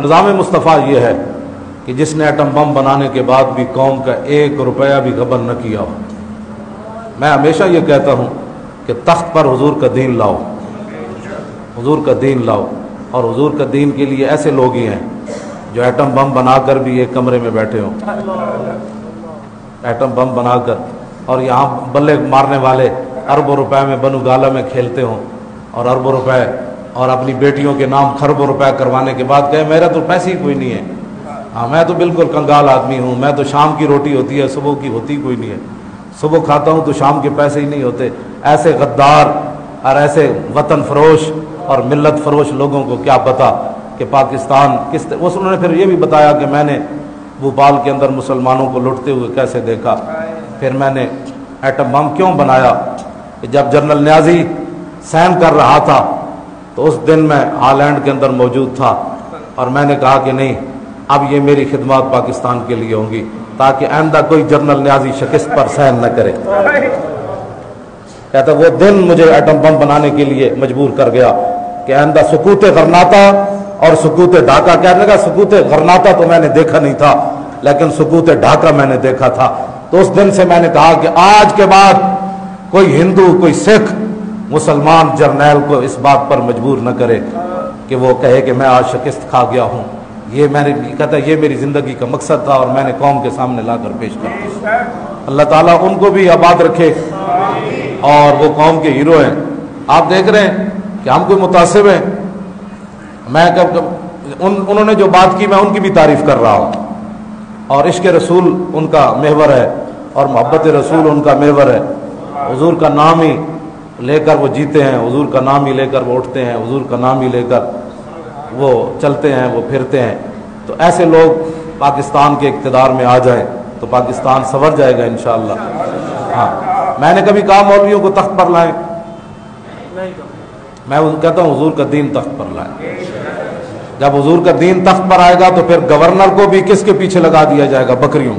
نظام مصطفیٰ یہ ہے کہ جس نے ایٹم بم بنانے کے بعد بھی قوم کا 1 روپیہ بھی غبن نہ کیا ہو۔ میں ہمیشہ یہ کہتا ہوں کہ تخت پر حضور کا دین لاؤ، حضور کا دین لاؤ، اور حضور کا دین کے لیے ایسے لوگ ہی ہیں جو ایٹم بم بنا کر بھی ایک کمرے میں بیٹھے ہوں، ایٹم بم بنا کر، اور یہاں بلے مارنے والے اربوں روپے میں بنو گالا میں کھیلتے ہوں اور اربوں روپے اور اپنی بیٹیوں کے نام خربوں روپے کروانے کے بعد کہے میرا تو پیسے ہی کوئی نہیں ہے، ہاں میں تو بالکل کنگال آدمی ہوں، میں تو شام کی روٹی ہوتی ہے صبح کی ہوتی کوئی نہیں ہے، صبح کھاتا ہوں تو شام کے پیسے ہی نہیں ہوتے۔ ایسے غدار اور ایسے وطن فروش اور ملت فروش لوگوں کو کیا پتا کہ پاکستان کس انہوں نے پھر یہ بھی بتایا کہ میں نے بھوپال کے اندر مسلمانوں کو لٹتے ہوئے کیسے دیکھا، پھر میں نے ایٹم بم کیوں بنایا کہ جب جنرل نیازی سین کر رہا تھا تو اس دن میں ہالینڈ کے اندر موجود تھا، اور میں نے کہا کہ نہیں اب یہ میری خدمات پاکستان کے لیے ہوں گی تاکہ آئندہ کوئی جنرل نیازی شکست پر سین نہ کرے۔ کہتا وہ دن مجھے ایٹم بم بنانے کے لیے مجبور کر گیا کہ آئندہ سکوت غرناطہ اور سکوت ڈھاکہ، کہنے لگا سکوت غرناطہ تو میں نے دیکھا نہیں تھا لیکن سکوت ڈھاکہ میں نے دیکھا تھا۔ تو اس دن سے میں نے کہا کہ آج کے بعد کوئی ہندو کوئی سکھ مسلمان جرنیل کو اس بات پر مجبور نہ کرے کہ وہ کہے کہ میں آج شکست کھا گیا ہوں۔ یہ میں نے کہتا یہ میری زندگی کا مقصد تھا اور میں نے قوم کے سامنے لا کر پیش کر دیا۔ اللہ تعالیٰ ان کو بھی آباد رکھے اور وہ قوم کے ہیرو ہیں۔ آپ دیکھ رہے ہیں کہ ہم کوئی متعصب ہیں، میں انہوں نے جو بات کی میں ان کی بھی تعریف کر رہا ہوں، اور عشق رسول ان کا محور ہے اور محبت رسول ان کا محور ہے۔ حضور کا نام ہی لے کر وہ جیتے ہیں، حضور کا نام ہی لے کر وہ اٹھتے ہیں، حضور کا نام ہی لے کر وہ چلتے ہیں، وہ پھرتے ہیں۔ تو ایسے لوگ پاکستان کے اقتدار میں آ جائیں تو پاکستان سنور جائے گا انشاءاللہ۔ ہاں میں نے کبھی کہا مولویوں کو تخت پر لائیں، میں کہتا ہوں حضور کا دین تخت پر لائیں۔ جب حضور کا دین تخت پر آئے گا تو پھر گورنر کو بھی کس کے پیچھے لگا دیا جائے گا؟ بکریوں۔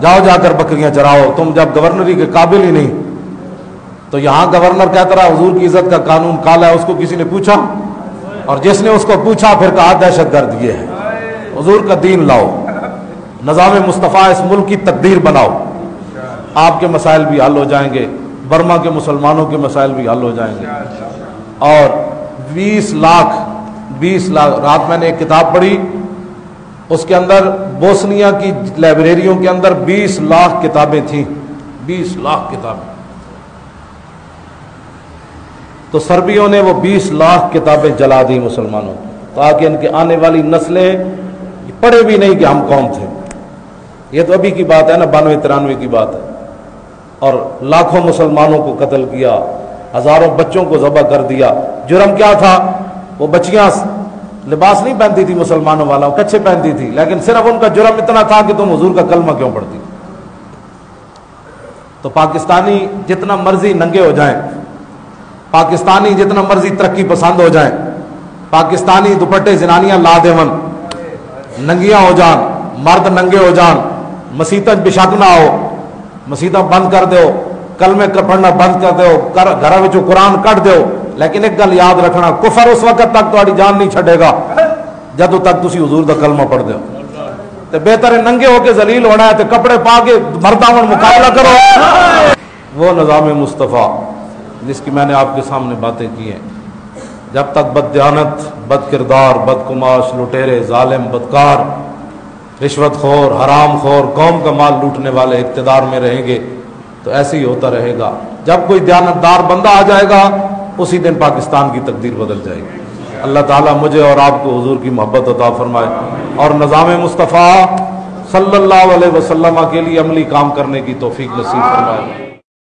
جاؤ جا کر بکریاں چراؤ، تم جب گورنری کے قابل ہی نہیں۔ تو یہاں گورنر کہتا رہا حضور کی عزت کا قانون کالا ہے، اس کو کسی نے پوچھا، اور جس نے اس کو پوچھا پھر کہا دہشت گرد یہ ہے۔ حضور کا دین لاؤ، نظام مصطفیٰ اس ملک کی تقدیر بناؤ، آپ کے مسائل بھی حل ہو جائیں گے، برما کے مسلمانوں کے مسائل بھی حل ہو جائیں گے۔ اور 20 لاکھ رات میں نے ایک کتاب پڑھی، اس کے اندر بوسنیا کی لائبریریوں کے اندر 20 لاکھ کتابیں تھیں، 20 لاکھ کتابیں۔ تو سربیوں نے وہ 20 لاکھ کتابیں جلا دی مسلمانوں کو تاکہ ان کے آنے والی نسلیں پڑھے بھی نہیں کہ ہم کون تھے۔ یہ تو ابھی کی بات ہے نا، 92-93 کی بات ہے، اور لاکھوں مسلمانوں کو قتل کیا، ہزاروں بچوں کو ذبح کر دیا۔ جرم کیا تھا؟ وہ بچیاں لباس نہیں پہنتی تھی مسلمانوں والا، وہ کچھے پہنتی تھی، لیکن صرف ان کا جرم اتنا تھا کہ تم حضور کا کلمہ کیوں پڑھتی۔ تو پاکستانی جتنا مرضی ننگے ہو جائیں، پاکستانی جتنا مرضی ترقی پسند ہو جائیں، پاکستانی دوپٹے زنانیاں لا دیون، ننگیاں ہو جان، مرد ننگے ہو جان، مسیتاں بشک نہ ہو، مسیتاں بند کر دیو، کلمے پڑھنا بند کر دیو، گھر وچوں قرآن کٹ دیو، لیکن ایک گل یاد رکھنا، کفر اس وقت تک تہاڈی جان نہیں چھڈے گا جدوں تک تسی حضور دا کلمہ پڑھ دیو۔ تے بہتر ہے ننگے ہو کے ذلیل ہونا ہے تے کپڑے پا کے مرداں مقابلہ کرو۔ وہ نظام مصطفیٰ جس کی میں نے آپ کے سامنے باتیں کی ہیں، جب تک بددیانت، بد کردار، بد کماش، لٹیرے، ظالم، بدکار، رشوت خور، حرام خور، قوم کا مال لوٹنے والے اقتدار میں رہیں گے تو ایسے ہی ہوتا رہے گا۔ جب کوئی دیانتدار بندہ آ جائے گا اسی دن پاکستان کی تقدیر بدل جائے گی۔ اللہ تعالیٰ مجھے اور آپ کو حضور کی محبت عطا فرمائے اور نظام مصطفیٰ صلی اللہ علیہ وسلم کے لیے عملی کام کرنے کی توفیق نصیب فرمائے۔